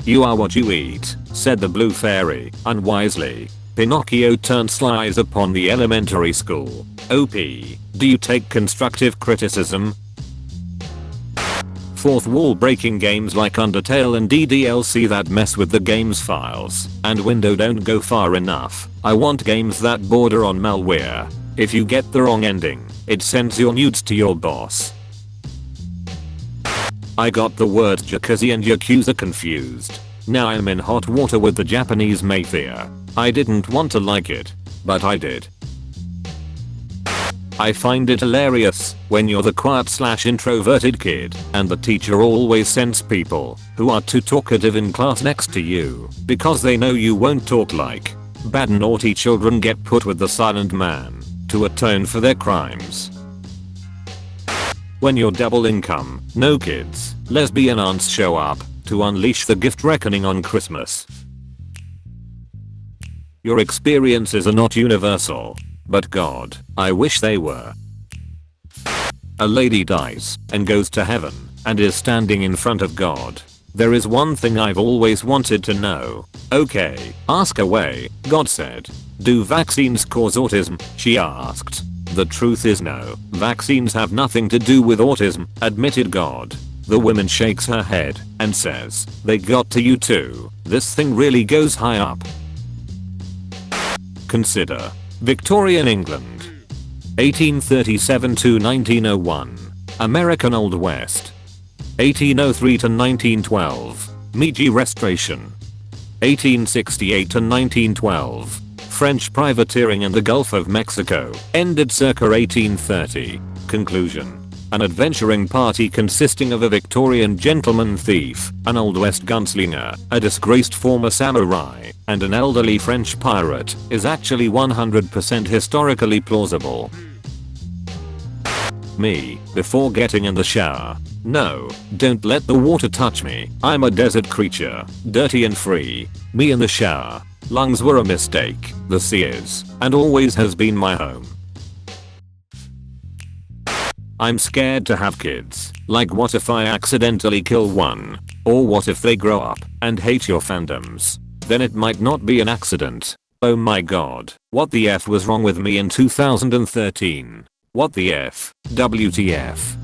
"You are what you eat," said the blue fairy, unwisely. Pinocchio turned sly eyes upon the elementary school. OP, do you take constructive criticism? Fourth wall breaking games like Undertale and DDLC that mess with the game's files and window don't go far enough. I want games that border on malware. If you get the wrong ending, it sends your nudes to your boss. I got the words jacuzzi and yakuza confused. Now I'm in hot water with the Japanese mafia. I didn't want to like it, but I did. I find it hilarious when you're the quiet/introverted kid and the teacher always sends people who are too talkative in class next to you because they know you won't talk. Like, bad and naughty children get put with the silent man to atone for their crimes. When you're double income, no kids, lesbian aunts show up to unleash the gift reckoning on Christmas. Your experiences are not universal. But God, I wish they were. A lady dies and goes to heaven and is standing in front of God. There is one thing I've always wanted to know. Okay, ask away, God said. Do vaccines cause autism? She asked. The truth is no, vaccines have nothing to do with autism, admitted God. The woman shakes her head and says, they got to you too. This thing really goes high up. Consider Victorian England, 1837 to 1901, American Old West, 1803 to 1912, Meiji Restoration, 1868 to 1912, French privateering in the Gulf of Mexico, ended circa 1830. Conclusion. An adventuring party consisting of a Victorian gentleman thief, an Old West gunslinger, a disgraced former samurai, and an elderly French pirate is actually 100% historically plausible. Me, before getting in the shower. No, don't let the water touch me. I'm a desert creature, dirty and free. Me in the shower. Lungs were a mistake. The sea is, and always has been my home. I'm scared to have kids. Like, what if I accidentally kill one? Or what if they grow up and hate your fandoms? Then it might not be an accident. Oh my god. What the F was wrong with me in 2013? What the F? WTF?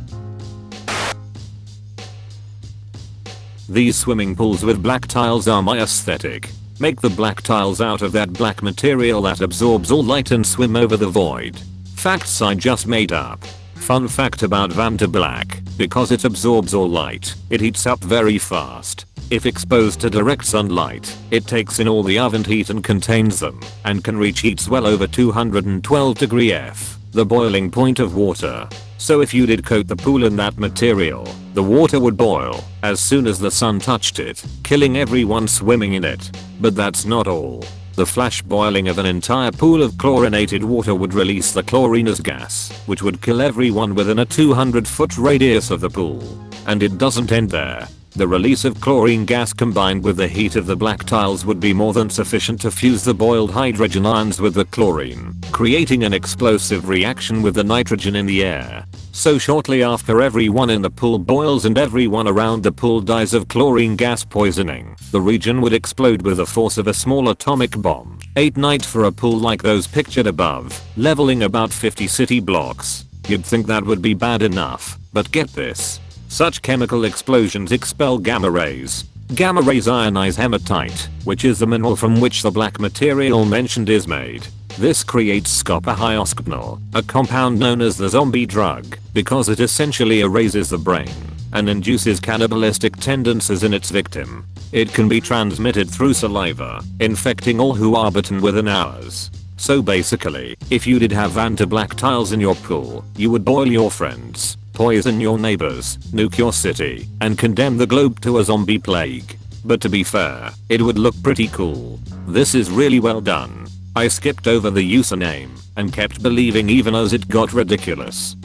These swimming pools with black tiles are my aesthetic. Make the black tiles out of that black material that absorbs all light and swim over the void. Facts I just made up. Fun fact about Vanta Black, because it absorbs all light, it heats up very fast. If exposed to direct sunlight, it takes in all the oven heat and contains them, and can reach heats well over 212 degree F, the boiling point of water. So if you did coat the pool in that material, the water would boil as soon as the sun touched it, killing everyone swimming in it. But that's not all. The flash boiling of an entire pool of chlorinated water would release the chlorinous gas, which would kill everyone within a 200-foot radius of the pool. And it doesn't end there. The release of chlorine gas combined with the heat of the black tiles would be more than sufficient to fuse the boiled hydrogen ions with the chlorine, creating an explosive reaction with the nitrogen in the air. So shortly after everyone in the pool boils and everyone around the pool dies of chlorine gas poisoning, the region would explode with the force of a small atomic bomb. 8 nights for a pool like those pictured above, leveling about 50 city blocks. You'd think that would be bad enough, but get this. Such chemical explosions expel gamma rays. Gamma rays ionize hematite, which is the mineral from which the black material mentioned is made. This creates scopohyoskopnol, a compound known as the zombie drug, because it essentially erases the brain and induces cannibalistic tendencies in its victim. It can be transmitted through saliva, infecting all who are bitten within hours. So basically, if you did have Vanta Black tiles in your pool, you would boil your friends, poison your neighbors, nuke your city, and condemn the globe to a zombie plague. But to be fair, it would look pretty cool. This is really well done. I skipped over the username and kept believing even as it got ridiculous.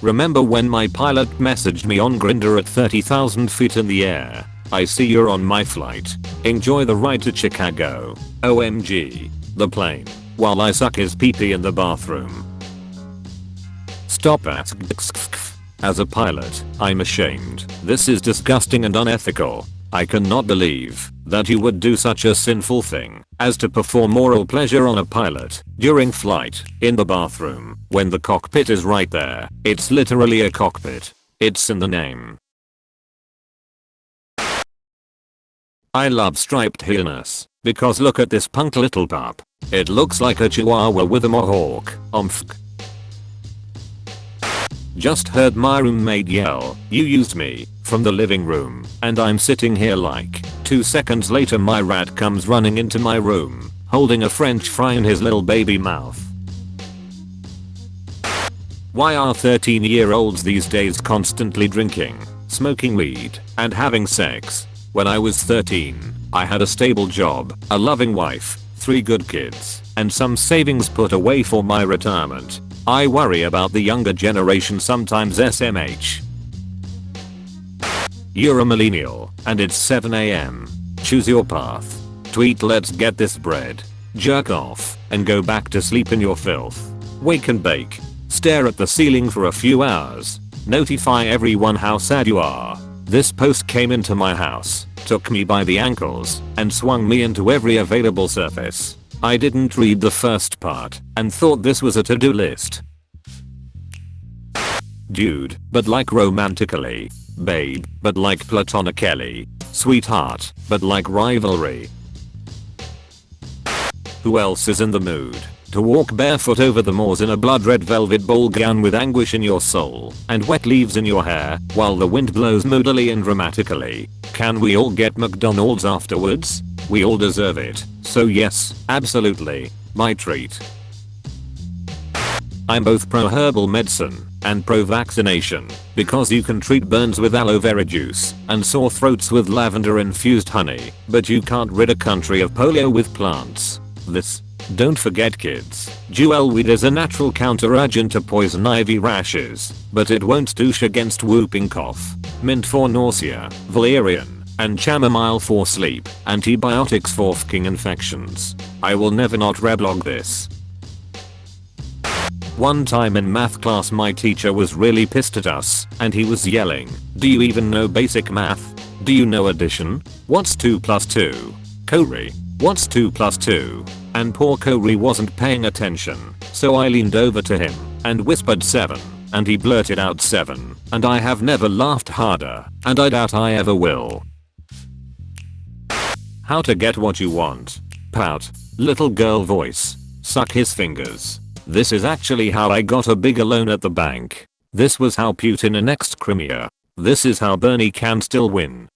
Remember when my pilot messaged me on Grindr at 30,000 feet in the air? I see you're on my flight. Enjoy the ride to Chicago. OMG. The plane. While I suck his pee-pee in the bathroom. Stop at As a pilot, I'm ashamed. This is disgusting and unethical. I cannot believe that you would do such a sinful thing as to perform oral pleasure on a pilot during flight in the bathroom when the cockpit is right there. It's literally a cockpit. It's in the name. I love striped hyenas because look at this punk little pup. It looks like a chihuahua with a mohawk. Just heard my roommate yell, "You used me," from the living room, and I'm sitting here like 2 seconds later my rat comes running into my room, holding a french fry in his little baby mouth. Why are 13-year-olds these days constantly drinking, smoking weed, and having sex? When I was 13, I had a stable job, a loving wife, 3 good kids, and some savings put away for my retirement. I worry about the younger generation sometimes. SMH. You're a millennial, and it's 7 AM. Choose your path. Tweet "Let's get this bread." Jerk off, and go back to sleep in your filth. Wake and bake. Stare at the ceiling for a few hours. Notify everyone how sad you are. This post came into my house, took me by the ankles, and swung me into every available surface. I didn't read the first part, and thought this was a to-do list. Dude, but like romantically. Babe, but like platonically. Sweetheart, but like rivalry. Who else is in the mood to walk barefoot over the moors in a blood red velvet ball gown with anguish in your soul and wet leaves in your hair while the wind blows moodily and dramatically? Can we all get McDonald's afterwards? We all deserve it. So yes, absolutely, my treat. I'm both pro herbal medicine and pro vaccination because you can treat burns with aloe vera juice and sore throats with lavender infused honey, but you can't rid a country of polio with plants. Don't forget kids, jewel weed is a natural counteragent to poison ivy rashes, but it won't douche against whooping cough. Mint for nausea, valerian and chamomile for sleep, antibiotics for fking infections. I will never not reblog this. One time in math class my teacher was really pissed at us and he was yelling, "Do you even know basic math? Do you know addition? What's 2 plus 2? Corey, what's 2 plus 2? And poor Corey wasn't paying attention, so I leaned over to him and whispered 7, and he blurted out 7, and I have never laughed harder, and I doubt I ever will. How to get what you want. Pout. Little girl voice. Suck his fingers. This is actually how I got a bigger loan at the bank. This was how Putin annexed Crimea. This is how Bernie can still win.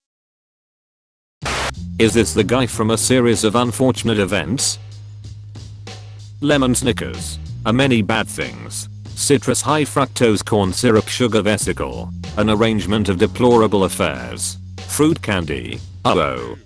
Is this the guy from a series of unfortunate events? Lemon Snickers. A many bad things. Citrus high fructose corn syrup sugar vesicle. An arrangement of deplorable affairs. Fruit candy. Uh-oh.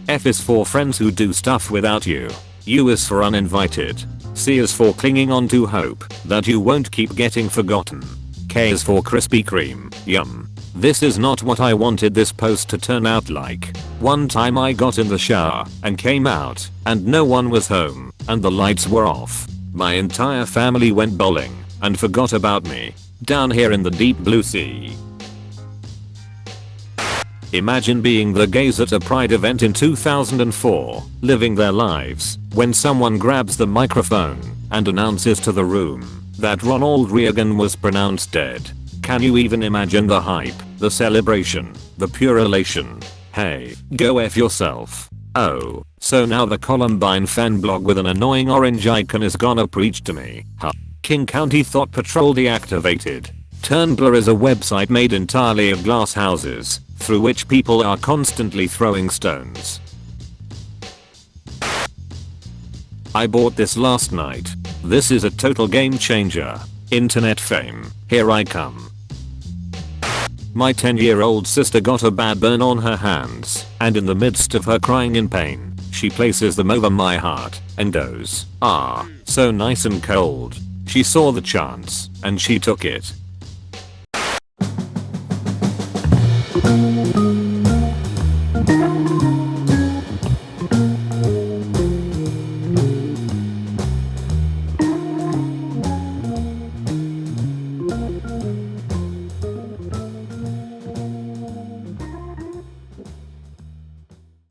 F is for friends who do stuff without you. U is for uninvited. C is for clinging on to hope that you won't keep getting forgotten. K is for Krispy Kreme. Yum. This is not what I wanted this post to turn out like. One time I got in the shower and came out and no one was home and the lights were off. My entire family went bowling and forgot about me down here in the deep blue sea. Imagine being the gays at a pride event in 2004, living their lives, when someone grabs the microphone and announces to the room that Ronald Reagan was pronounced dead. Can you even imagine the hype, the celebration, the pure elation? Hey, go F yourself. Oh, so now the Columbine fan blog with an annoying orange icon is gonna preach to me, huh? King County Thought Patrol deactivated. Tumblr is a website made entirely of glass houses, through which people are constantly throwing stones. I bought this last night. This is a total game changer. Internet fame, here I come. My 10-year-old sister got a bad burn on her hands, and in the midst of her crying in pain, she places them over my heart and goes, "Ah, so nice and cold." She saw the chance, and she took it.